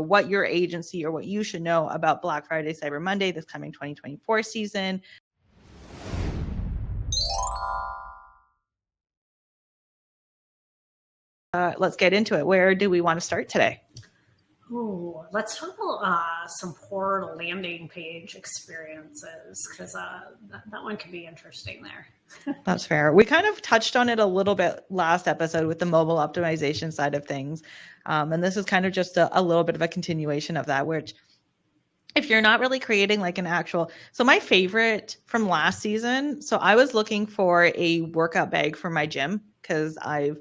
what your agency or what you should know about Black Friday, Cyber Monday, this coming 2024 season. Let's get into it. Where do we want to start today? Ooh, let's talk about some poor landing page experiences, because that one could be interesting there. That's fair. We kind of touched on it a little bit last episode with the mobile optimization side of things. And this is kind of just a little bit of a continuation of that, which if you're not really creating like an actual, so my favorite from last season, so I was looking for a workout bag for my gym because I've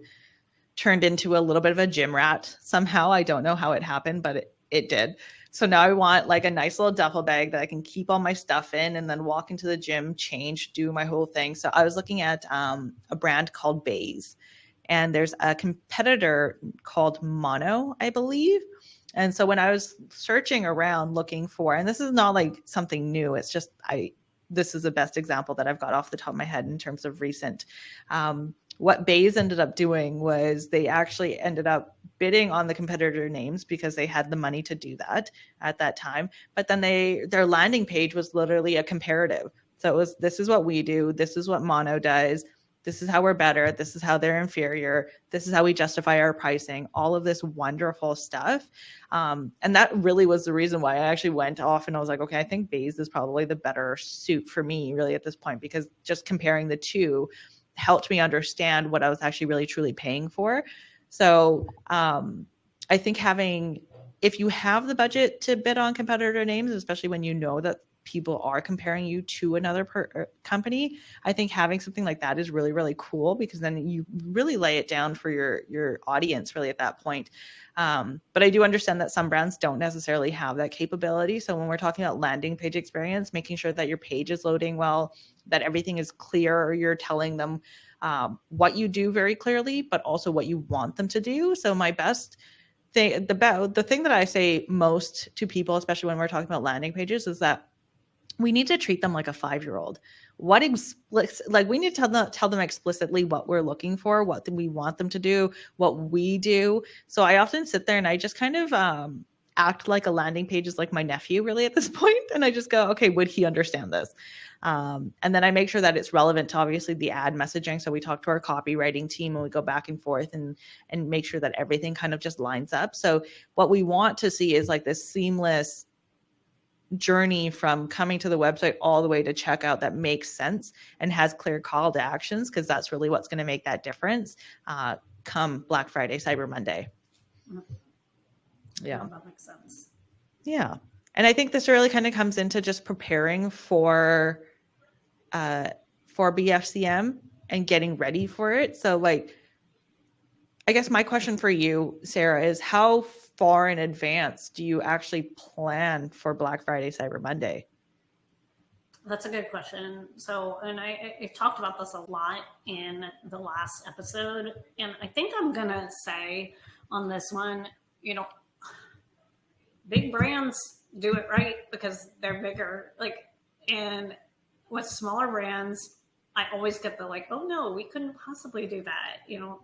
turned into a little bit of a gym rat somehow. I don't know how it happened, but it did. So now I want like a nice little duffel bag that I can keep all my stuff in and then walk into the gym, change, do my whole thing. So I was looking at a brand called Baze, and there's a competitor called Mono, I believe. And so when I was searching around looking for, and this is not like something new, it's just this is the best example that I've got off the top of my head in terms of recent. What Baze ended up doing was they actually ended up bidding on the competitor names because they had the money to do that at that time. But then their landing page was literally a comparative. So it was, this is what we do. This is what Mono does. This is how we're better. This is how they're inferior. This is how we justify our pricing, all of this wonderful stuff. And that really was the reason why I actually went off and I was like, okay, I think Baze is probably the better suit for me really at this point, because just comparing the two helped me understand what I was actually really truly paying for. So I think if you have the budget to bid on competitor names, especially when you know that people are comparing you to another company, I think having something like that is really, really cool, because then you really lay it down for your audience really at that point. But I do understand that some brands don't necessarily have that capability. So when we're talking about landing page experience, making sure that your page is loading well, that everything is clear, or you're telling them what you do very clearly, but also what you want them to do. So my best thing, the thing that I say most to people, especially when we're talking about landing pages, is that we need to treat them like a 5-year-old. We need to tell them explicitly what we're looking for, what we want them to do, what we do. So I often sit there and I just kind of act like a landing page is like my nephew really at this point. And I just go, okay, would he understand this? And then I make sure that it's relevant to obviously the ad messaging. So we talk to our copywriting team and we go back and forth and make sure that everything kind of just lines up. So what we want to see is like this seamless journey from coming to the website all the way to checkout that makes sense and has clear call to actions, because that's really what's going to make that difference come Black Friday, Cyber Monday. Yeah, that makes sense. Yeah. And I think this really kind of comes into just preparing for BFCM and getting ready for it. So like, I guess my question for you, Sarah, is how far in advance do you actually plan for Black Friday, Cyber Monday? That's a good question. So, and I talked about this a lot in the last episode, and I think I'm going to say on this one, big brands do it right because they're bigger. And with smaller brands, I always get the like, oh no, we couldn't possibly do that.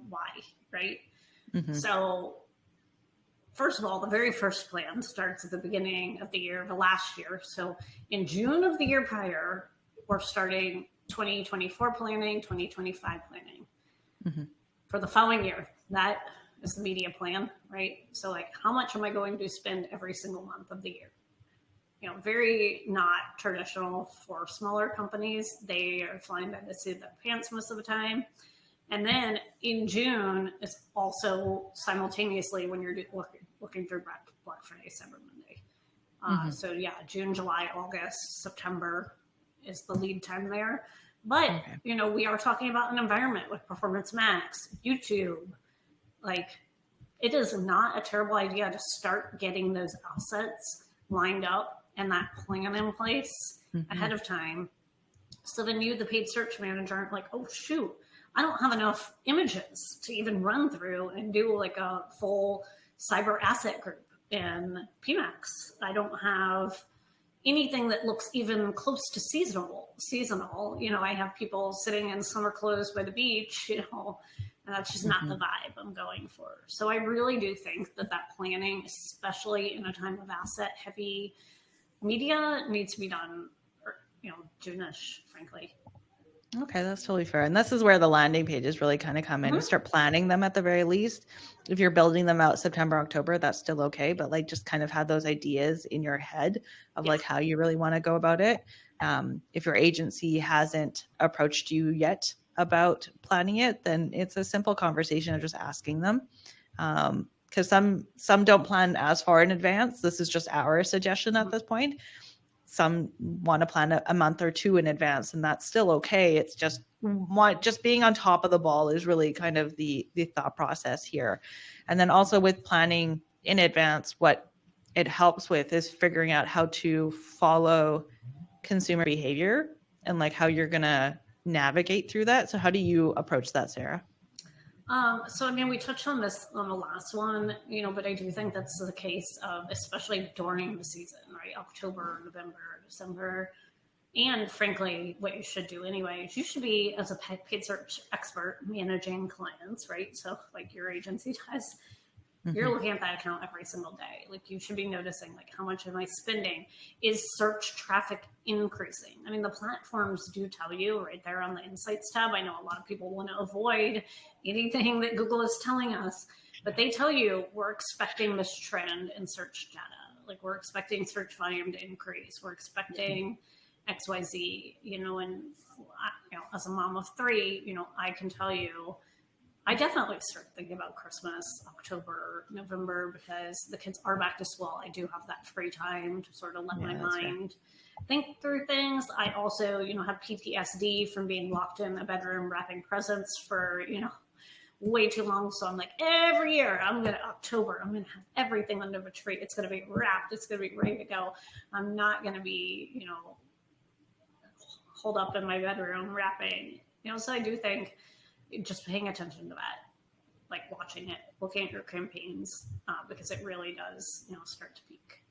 Why? Right. Mm-hmm. So first of all, the very first plan starts at the beginning of the year, the last year. So in June of the year prior, we're starting 2024 planning, 2025 planning. Mm-hmm. For the following year, that is the media plan, right? So like, how much am I going to spend every single month of the year? Very not traditional for smaller companies. They are flying by the seat of their pants most of the time. And then in June, it's also simultaneously when you're looking through Black Friday, Cyber Monday. Mm-hmm. So yeah, June, July, August, September is the lead time there. But, okay, we are talking about an environment with Performance Max, YouTube. Like, it is not a terrible idea to start getting those assets lined up and that plan in place ahead of time. So then you, the paid search manager, aren't like, oh shoot, I don't have enough images to even run through and do like a full cyber asset group in PMAX. I don't have anything that looks even close to seasonal. I have people sitting in summer clothes by the beach, and And that's just not the vibe I'm going for. So I really do think that planning, especially in a time of asset heavy media, needs to be done, June-ish, frankly. Okay, that's totally fair. And this is where the landing pages really kind of come in. You start planning them at the very least. If you're building them out September, October, that's still okay. But like just kind of have those ideas in your head of like how you really want to go about it. If your agency hasn't approached you yet about planning it, then it's a simple conversation of just asking them. Because some don't plan as far in advance. This is just our suggestion at this point. Some want to plan a month or two in advance, and that's still okay. It's just being on top of the ball is really kind of the thought process here. And then also with planning in advance, what it helps with is figuring out how to follow consumer behavior and like how you're going to navigate through that. So how do you approach that, Sarah? So, I mean, we touched on this on the last one, but I do think that's the case of, especially during the season, right? October, November, December. And frankly, what you should do anyway is you should be, as a paid search expert, managing clients, right? So like your agency does, you're looking at that account every single day. Like you should be noticing, like, how much am I spending? Is search traffic increasing? I mean, the platforms do tell you right there on the Insights tab. I know a lot of people want to avoid anything that Google is telling us, but they tell you we're expecting this trend in search data. Like we're expecting search volume to increase. We're expecting XYZ, and as a mom of 3, I can tell you, I definitely start thinking about Christmas, October, November, because the kids are back to school. I do have that free time to sort of let my mind think through things. I also, have PTSD from being locked in a bedroom wrapping presents for, way too long. So I'm like, every year October, I'm going to have everything under the tree. It's going to be wrapped. It's going to be ready to go. I'm not going to be, holed up in my bedroom wrapping, so I do think just paying attention to that, like watching it, looking at your campaigns, because it really does, start to peak.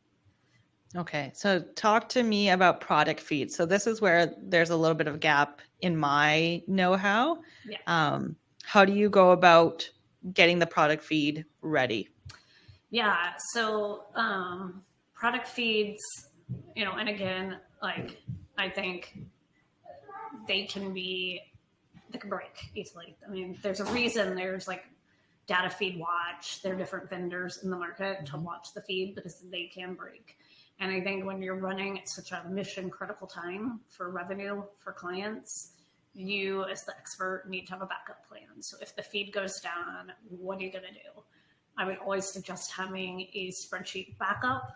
Okay, so talk to me about product feeds. So this is where there's a little bit of a gap in my know-how. Yeah. How do you go about getting the product feed ready? Yeah, so product feeds, and again, like I think they can break easily. I mean, there's a reason there's like data feed watch. There are different vendors in the market to watch the feed because they can break. And I think when you're running at such a mission critical time for revenue for clients, you as the expert need to have a backup plan. So if the feed goes down, what are you going to do? I would always suggest having a spreadsheet backup.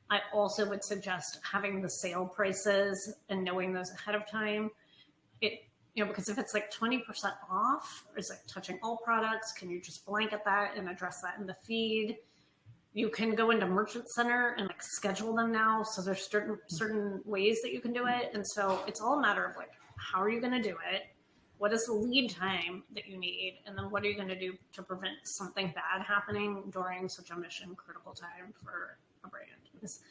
I also would suggest having the sale prices and knowing those ahead of time. Because if it's like 20% off, or it's like touching all products, can you just blanket that and address that in the feed? You can go into Merchant Center and like schedule them now. So there's certain ways that you can do it. And so it's all a matter of like, how are you going to do it? What is the lead time that you need? And then what are you going to do to prevent something bad happening during such a mission critical time for a brand? Because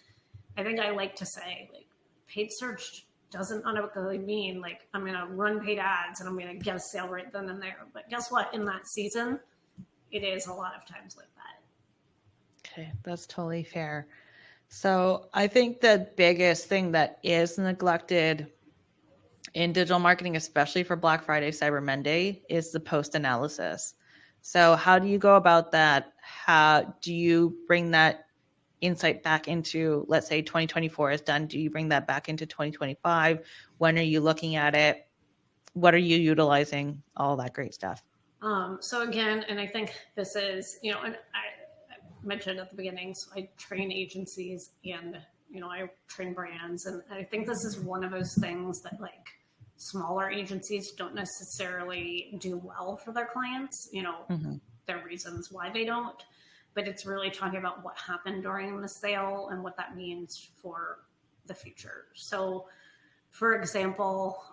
I think I like to say, like, paid search doesn't unequivocally mean like I'm going to run paid ads and I'm going to get a sale right then and there. But guess what? In that season, it is a lot of times like that. Okay, that's totally fair. So I think the biggest thing that is neglected in digital marketing, especially for Black Friday, Cyber Monday, is the post analysis. So how do you go about that? How do you bring that insight back into, let's say 2024 is done, do you bring that back into 2025? When are you looking at it? What are you utilizing? All that great stuff. So again, and I think this is, and I mentioned at the beginning, so I train agencies and, I train brands. And I think this is one of those things that like smaller agencies don't necessarily do well for their clients. There are reasons why they don't. But it's really talking about what happened during the sale and what that means for the future. So, for example,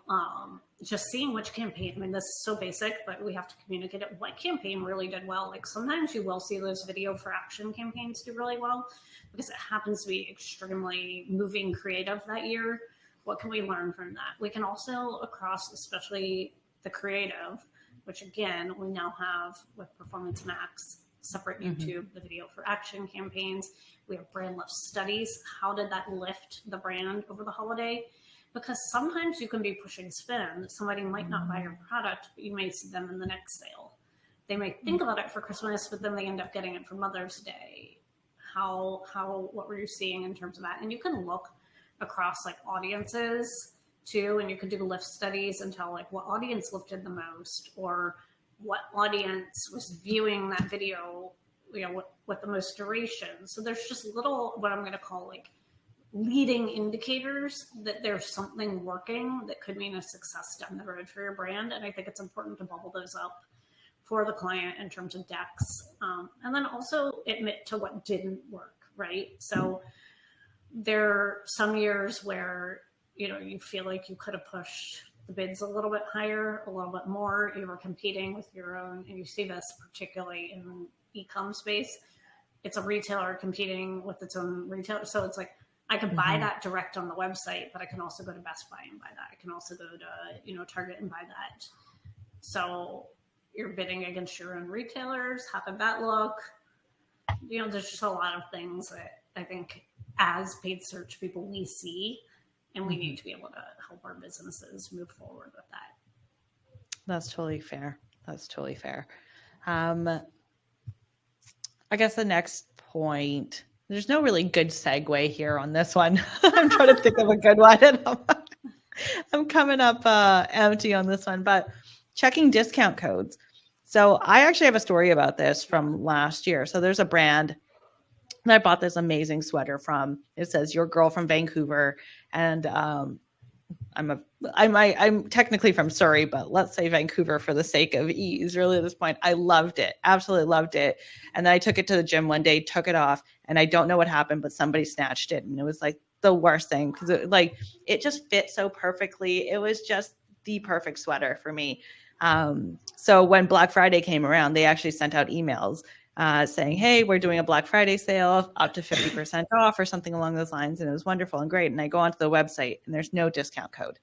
just seeing which campaign, I mean, this is so basic, but we have to communicate it. What campaign really did well? Like sometimes you will see those video for action campaigns do really well because it happens to be extremely moving creative that year. What can we learn from that? We can also, across especially the creative, which again, we now have with Performance Max, separate YouTube, the video for action campaigns. We have brand lift studies. How did that lift the brand over the holiday? Because sometimes you can be pushing spend. Somebody might not buy your product, but you may see them in the next sale. They may think about it for Christmas, but then they end up getting it for Mother's Day. What were you seeing in terms of that? And you can look across like audiences too, and you can do the lift studies and tell like what audience lifted the most, or what audience was viewing that video, what the most duration. So there's just little, what I'm going to call like leading indicators that there's something working that could mean a success down the road for your brand. And I think it's important to bubble those up for the client in terms of decks. And then also admit to what didn't work, right? So there are some years where, you feel like you could have pushed the bids a little bit higher, a little bit more. You were competing with your own, and you see this particularly in e-com space. It's a retailer competing with its own retailer. So it's like, I can buy that direct on the website, but I can also go to Best Buy and buy that. I can also go to, Target and buy that. So you're bidding against your own retailers. How did that look? There's just a lot of things that I think as paid search people we see, and we need to be able to help our businesses move forward with that. That's totally fair. I guess the next point, there's no really good segue here on this one. I'm trying to think of a good one. And I'm coming up empty on this one, but checking discount codes. So I actually have a story about this from last year. So there's a brand that I bought this amazing sweater from. It says "Your Girl from Vancouver," and I'm technically from Surrey, but let's say Vancouver for the sake of ease. Really, at this point, I loved it, absolutely loved it. And then I took it to the gym one day, took it off, and I don't know what happened, but somebody snatched it, and it was like the worst thing because it just fit so perfectly. It was just the perfect sweater for me. So when Black Friday came around, they actually sent out emails saying, hey, we're doing a Black Friday sale up to 50% off or something along those lines. And it was wonderful and great. And I go onto the website and there's no discount code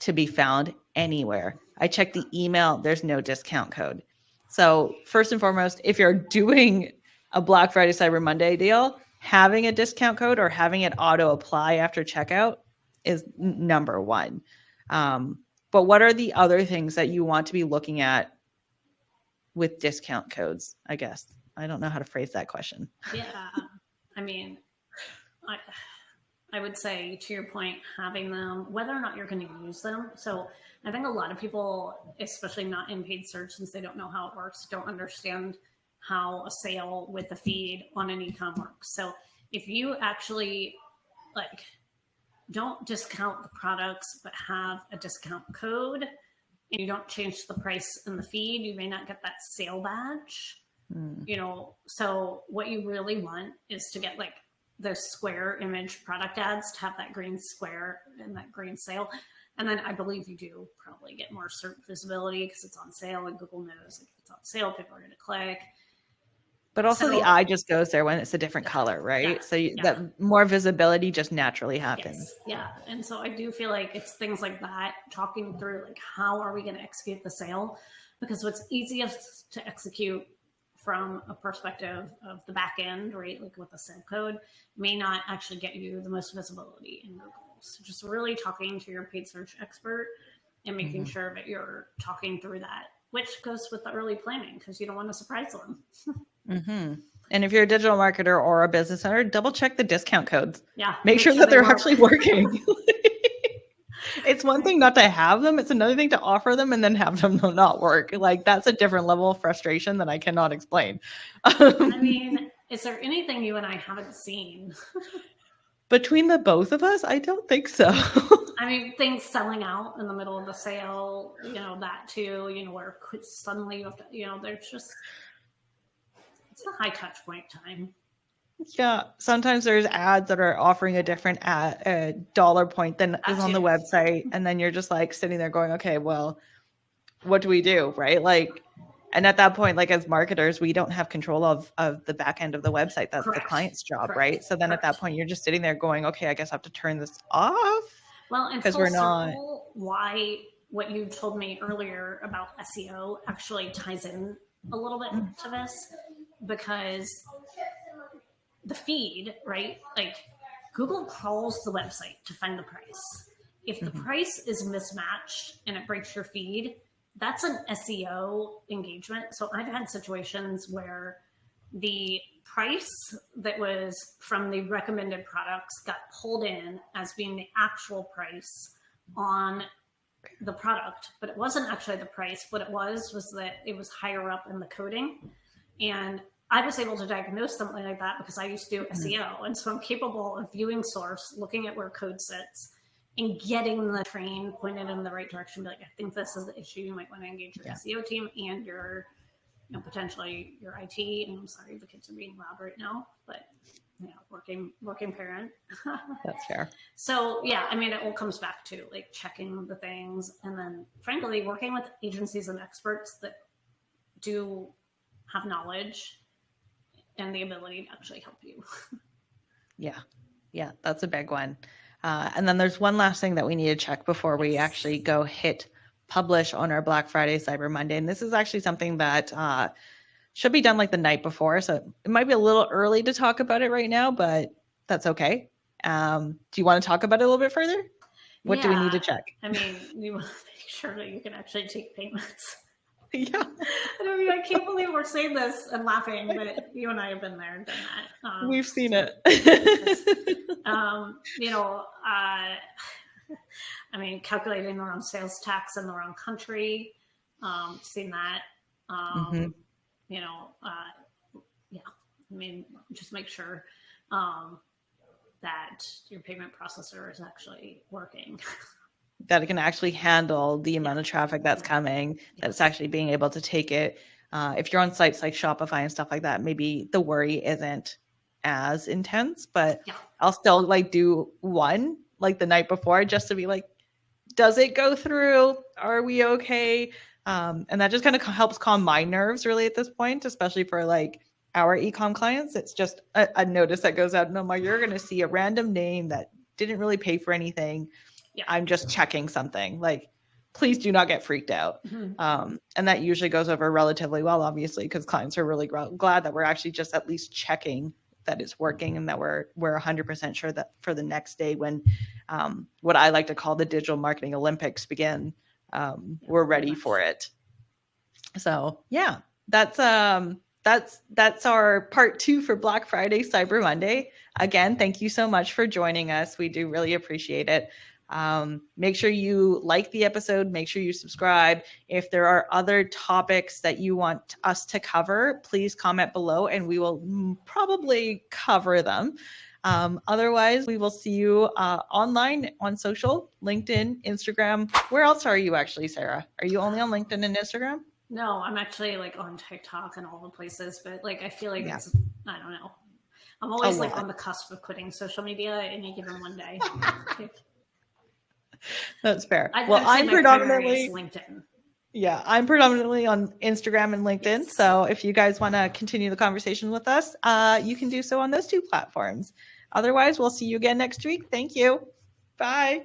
to be found anywhere. I checked the email. There's no discount code. So first and foremost, if you're doing a Black Friday, Cyber Monday deal, having a discount code or having it auto apply after checkout is number one. But what are the other things that you want to be looking at with discount codes, I guess? I don't know how to phrase that question. Yeah. I mean, I would say, to your point, having them, whether or not you're going to use them. So I think a lot of people, especially not in paid search, since they don't know how it works, don't understand how a sale with a feed on an e-com works. So if you actually don't discount the products, but have a discount code, and you don't change the price in the feed, you may not get that sale badge. So what you really want is to get those square image product ads to have that green square and that green sale. And then I believe you do probably get more search visibility because it's on sale, and Google knows if it's on sale, people are going to click. But also the eye just goes there when it's a different color, right? Yeah, so that more visibility just naturally happens. Yes, yeah. And so I do feel like it's things like that, talking through how are we going to execute the sale? Because what's easiest to execute from a perspective of the back end, right, with the sale code, may not actually get you the most visibility in Google. So just really talking to your paid search expert and making sure that you're talking through that, which goes with the early planning because you don't want to surprise them. And if you're a digital marketer or a business owner, double check the discount codes. Yeah. Make sure that they're actually working. It's one thing not to have them. It's another thing to offer them and then have them not work. That's a different level of frustration that I cannot explain. I mean, is there anything you and I haven't seen? Between the both of us, I don't think so. I mean, things selling out in the middle of the sale, that too, where suddenly you have to, there's just, it's a high touch point time. Yeah. Sometimes there's ads that are offering a different dollar point than is on the website. And then you're just sitting there going, okay, well, what do we do? Right. And at that point, as marketers, we don't have control of the back end of the website. That's the client's job. Right. So then at that point, you're just sitting there going, okay, I guess I have to turn this off. Well, and because we're not, why what you told me earlier about SEO actually ties in a little bit to this, because the feed, right? Like Google crawls the website to find the price. If the price is mismatched and it breaks your feed, that's an SEO engagement. So I've had situations where the price that was from the recommended products got pulled in as being the actual price on the product, but it wasn't actually the price. What it was that it was higher up in the coding. And I was able to diagnose something like that because I used to do SEO. And so I'm capable of viewing source, looking at where code sits, and getting the train pointed in the right direction. Be like, I think this is the issue. You might want to engage your SEO team and your, potentially your IT. And I'm sorry, the kids are being loud right now, but working parent. That's fair. So yeah, I mean, it all comes back to like checking the things, and then frankly, working with agencies and experts that do have knowledge and the ability to actually help you. Yeah, that's a big one. And then there's one last thing that we need to check before we actually go hit publish on our Black Friday, Cyber Monday. And this is actually something that should be done like the night before. So it might be a little early to talk about it right now, but that's okay. Do you want to talk about it a little bit further? What do we need to check? I mean, you want to make sure that you can actually take payments. Yeah. I mean, I can't believe we're saying this and laughing, but you and I have been there and done that. We've seen it. I mean, calculating the wrong sales tax in the wrong country, seen that. I mean, just make sure that your payment processor is actually working. That it can actually handle the amount of traffic that's coming, that it's actually being able to take it. If you're on sites like Shopify and stuff like that, maybe the worry isn't as intense, but I'll still like do one like the night before just to be like, does it go through? Are we okay? And that just kind of helps calm my nerves really at this point, especially for like our e-com clients. It's just a notice that goes out and I'm like, you're going to see a random name that didn't really pay for anything. Yeah. I'm just checking something. Like, please do not get freaked out. Mm-hmm. And that usually goes over relatively well, obviously, because clients are really glad that we're actually just at least checking that it's working and that we're 100% sure that for the next day when what I like to call the digital marketing Olympics begin, we're ready for it. So yeah, that's our part 2 for Black Friday, Cyber Monday. Again, thank you so much for joining us. We do really appreciate it. Make sure you like the episode, make sure you subscribe. If there are other topics that you want us to cover, please comment below and we will probably cover them. Otherwise, we will see you online on social, LinkedIn, Instagram. Where else are you actually, Sarah? Are you only on LinkedIn and Instagram? No, I'm actually like on TikTok and all the places, but like I feel like it's, I don't know. I'm always like on the cusp of quitting social media any given one day. That's fair. I'm predominantly LinkedIn. Yeah, I'm predominantly on Instagram and LinkedIn. Yes. So if you guys want to continue the conversation with us, you can do so on those 2 platforms. Otherwise, we'll see you again next week. Thank you. Bye.